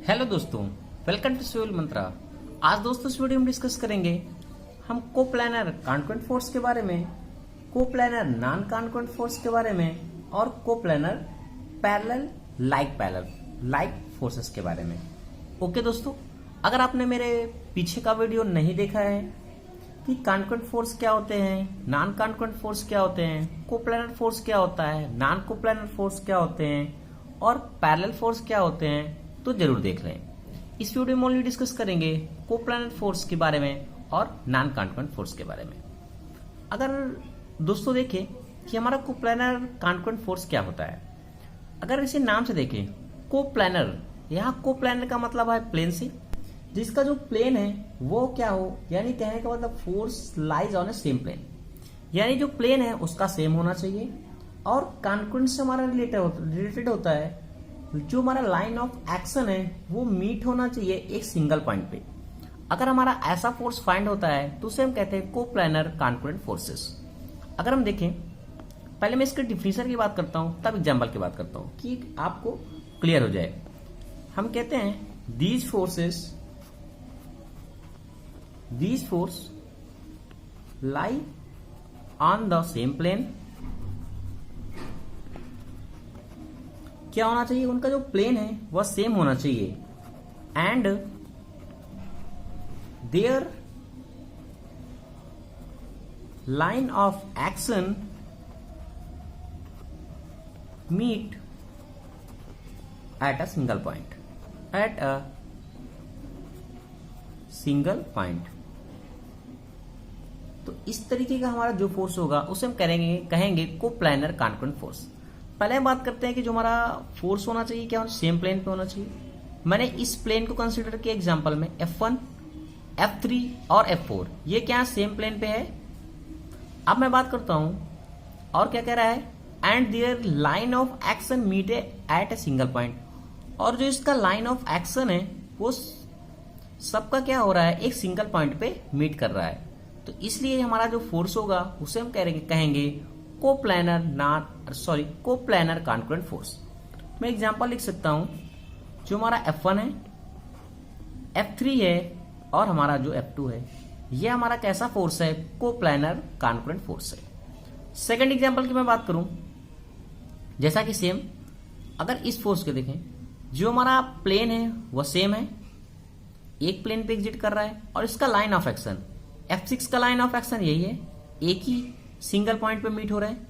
Hello दोस्तों, welcome to civil मंत्रा। आज दोस्तों इस वीडियो में डिस्कस करेंगे हम को प्लानर कॉन्करेंट फोर्स के बारे में, को प्लानर नॉन कॉन्करेंट फोर्स के बारे में और को प्लानर पैरेलल लाइक फोर्सेस के बारे में। ओके दोस्तों, अगर आपने मेरे पीछे का वीडियो नहीं देखा है कि कॉन्करेंट फोर्स क्या होते हैं, नॉन कॉन्करेंट फोर्स क्या होते हैं, को प्लानर फोर्स क्या होता है, नॉन को प्लानर फोर्स क्या होते हैं और पैरेलल फोर्स क्या होते हैं, तो जरूर देख लें। इस वीडियो में ओनली डिस्कस करेंगे को प्लानर फोर्स के बारे में और नॉन कॉन्करेंट फोर्स के बारे में। अगर दोस्तों देखें कि हमारा को प्लानर कॉन्करेंट फोर्स क्या होता है, अगर इसे नाम से देखें को प्लानर, यहाँ को प्लानर का मतलब है प्लेन से, जिसका जो प्लेन है वो क्या हो, यानी कहने का मतलब force lies on a same plane, यानी जो प्लेन है उसका सेम होना चाहिए। और कॉन्करेंट से हमारा रिलेटेड होता है जो हमारा लाइन ऑफ एक्शन है वो मीट होना चाहिए एक सिंगल पॉइंट पे। अगर हमारा ऐसा फोर्स फाइंड होता है तो उसे हम कहते हैं को प्लानर कॉन्करेंट फोर्सेस। अगर हम देखें, पहले मैं इसके डिफिनेशन की बात करता हूं तब एग्जांपल की बात करता हूं कि आपको क्लियर हो जाए। हम कहते हैं these force lie on the same plane. क्या होना चाहिए, उनका जो प्लेन है वह सेम होना चाहिए and their line of action meet at a single point. तो इस तरीके का हमारा जो फोर्स होगा उसे हम कहेंगे को प्लानर कॉन्करेंट फोर्स। पहले हम बात करते हैं कि जो हमारा फोर्स होना चाहिए क्या सेम प्लेन पे होना चाहिए। मैंने इस प्लेन को कंसीडर किया एग्जांपल में F1, F3 और F4, ये क्या सेम प्लेन पे है। अब मैं बात करता हूं और क्या कह रहा है and their line of action meet at a single point, और जो इसका लाइन ऑफ एक्शन है वो सबका क्या हो रहा है एक सिंगल पॉइंट पे मीट कर रहा है। तो इसलिए हमारा जो फोर्स होगा उसे हम कहेंगे को प्लानर कॉन्करेंट फोर्स। मैं एग्जांपल लिख सकता हूं, जो हमारा F1 है, F3 है और हमारा जो F2 है, ये हमारा कैसा फोर्स है, को प्लानर कॉन्करेंट फोर्स है। सेकंड एग्जांपल की मैं बात करूं, जैसा कि सेम अगर इस फोर्स को देखें, जो हमारा प्लेन है वह सेम है, एक प्लेन पे एग्जिट कर रहा है और इसका लाइन ऑफ एक्शन F6 का लाइन ऑफ एक्शन यही है, एक ही सिंगल पॉइंट पे मीट हो रहा है।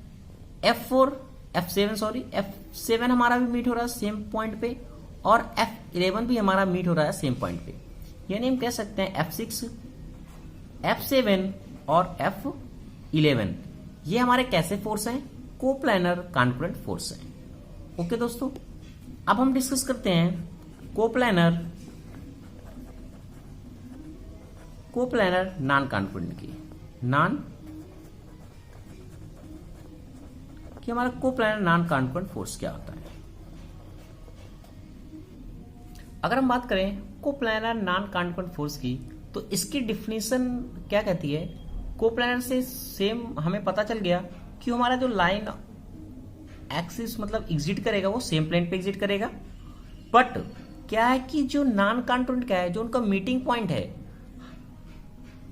F7 हमारा भी मीट हो रहा है सेम पॉइंट पे और F11 भी हमारा मीट हो रहा है सेम पॉइंट पे। यानी हम कह सकते हैं F6, F7 और F11 ये हमारे कैसे फोर्स हैं, को प्लानर कॉन्करेंट फोर्स हैं। ओके दोस्तों, अब हम डिस्कस करते हैं को प्लानर नॉन कॉन्करेंट की। कि हमारा को प्लानर नॉन कॉन्करेंट फोर्स क्या होता है। अगर हम बात करें को प्लानर नॉन कॉन्करेंट फोर्स की, तो इसकी डिफिनीशन क्या कहती है। को प्लानर से सेम हमें पता चल गया कि हमारा जो लाइन एक्सिस मतलब एग्जिट करेगा वो सेम प्लेन पे एग्जिट करेगा। बट क्या है कि जो नॉन कॉन्करेंट क्या है, जो उनका मीटिंग पॉइंट है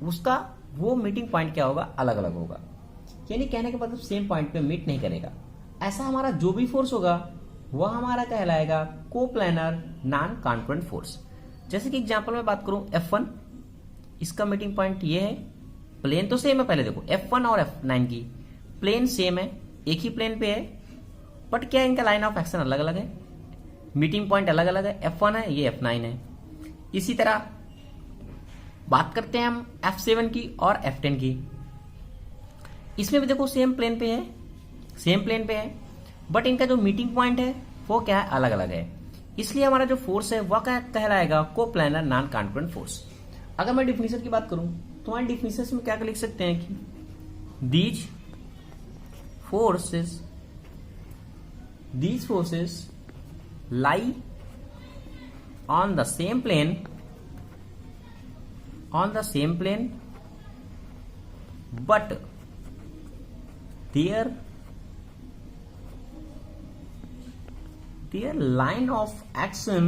उसका वो मीटिंग पॉइंट क्या होगा, अलग अलग होगा। यानी कहने का मतलब सेम पॉइंट पे मीट नहीं करेगा। ऐसा हमारा जो भी फोर्स होगा वह हमारा कहलाएगा को प्लानर नॉन कॉन्करेंट फोर्स। जैसे कि एग्जांपल में बात करूं F1, इसका मीटिंग पॉइंट ये है, प्लेन तो सेम है, पहले देखो F1 और F9 की प्लेन सेम है, एक ही प्लेन पे है, बट क्या इनका लाइन ऑफ एक्शन अलग अलग है, मीटिंग पॉइंट अलग अलग है। F1 है, ये F9 है। इसी तरह बात करते हैं हम F7 की और F10 की, इसमें भी देखो सेम प्लेन पे है, बट इनका जो मीटिंग पॉइंट है वो क्या है, अलग अलग है। इसलिए हमारा जो फोर्स है वह क्या कहलाएगा, को प्लानर नॉन कॉन्करेंट फोर्स। अगर मैं डिफिनेशन की बात करूं तो हमारे डिफिनेशन में क्या लिख सकते हैं कि these forces lie on the same plane but their line of action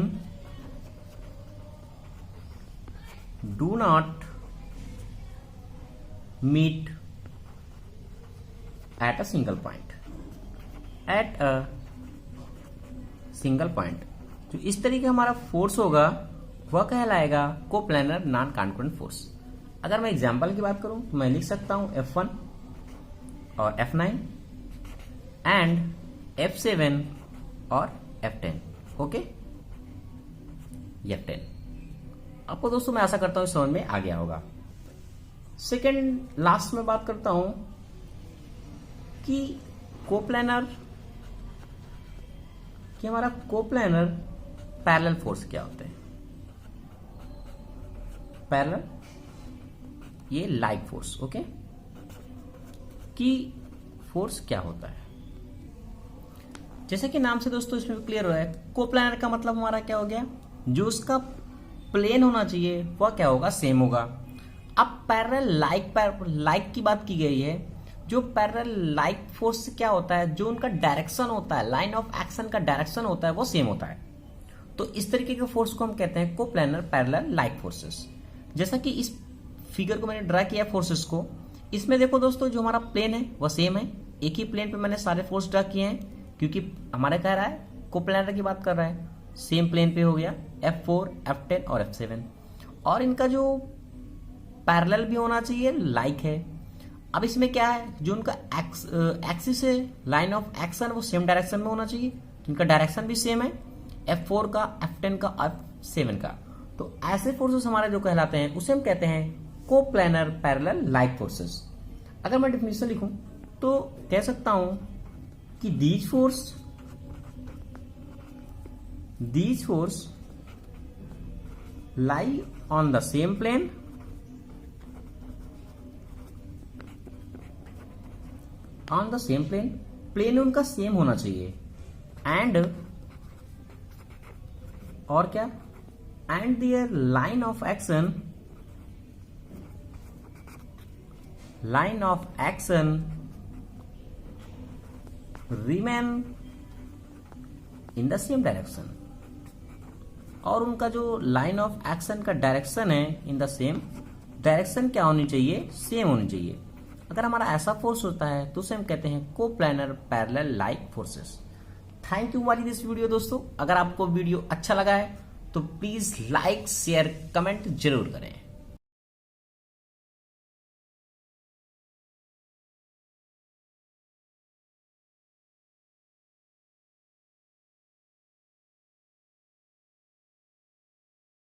do not meet at a single point, at a single point. जो इस तरीके का हमारा फोर्स होगा वह कहलाएगा कोप्लानर नॉन कॉन्करेंट फोर्स। अगर मैं एग्जांपल की बात करूं तो मैं लिख सकता हूं F1 और F9 एंड F7 और F10। ओके, F10 आपको दोस्तों मैं आशा करता हूं समझ में आ गया होगा। सेकेंड लास्ट में बात करता हूं कि कोप्लानर कि हमारा कोप्लानर पैरेलल फोर्स क्या होते हैं। पैरेलल ये लाइक फोर्स, ओके, कि फोर्स क्या होता है। जैसे कि नाम से दोस्तों इसमें क्लियर हो रहा है, कोप्लानर का मतलब हमारा क्या हो गया, जो उसका प्लेन होना चाहिए वह क्या होगा, सेम होगा। अब पैरेलल लाइक की बात की गई है। जो पैरेलल लाइक फोर्स से क्या होता है, जो उनका डायरेक्शन होता है, लाइन ऑफ एक्शन का डायरेक्शन होता है वो सेम होता है। तो इस तरीके के फोर्स को हम कहते हैं कोप्लानर पैरेलल लाइक फोर्सेस। जैसा कि इस फिगर को मैंने ड्रा किया फोर्सेस को, इसमें देखो दोस्तों जो हमारा प्लेन है वह सेम है, एक ही प्लेन पे मैंने सारे फोर्स ड्रा किए हैं, क्योंकि हमारा कह रहा है कोप्लानर की बात कर रहा है, सेम प्लेन पे हो गया F4, F10 और F7। और इनका जो पैरेलल भी होना चाहिए, लाइक है। अब इसमें क्या है, जो उनका एक्सिस है, लाइन ऑफ एक्शन वो सेम डायरेक्शन में होना चाहिए, इनका डायरेक्शन भी सेम है, F4 का, F10 का, F7 का। तो ऐसे फोर्सेस हमारे जो कहलाते हैं उसे हम कहते हैं कोप्लानर पैरेलल लाइक फोर्सेस। अगर मैं डेफिनेशन लिखूं तो कह सकता हूं कि these force lie on the same plane plane उनका सेम होना चाहिए, एंड और क्या, and their line of action remain in the same direction. और उनका जो लाइन ऑफ एक्शन का डायरेक्शन है इन द सेम डायरेक्शन क्या होनी चाहिए, सेम होनी चाहिए। अगर हमारा ऐसा फोर्स होता है तो उसे हम कहते हैं coplanar parallel like forces. Thank you वाली दिस वीडियो दोस्तों। अगर आपको वीडियो अच्छा लगा है तो प्लीज लाइक, शेयर, कमेंट जरूर करें।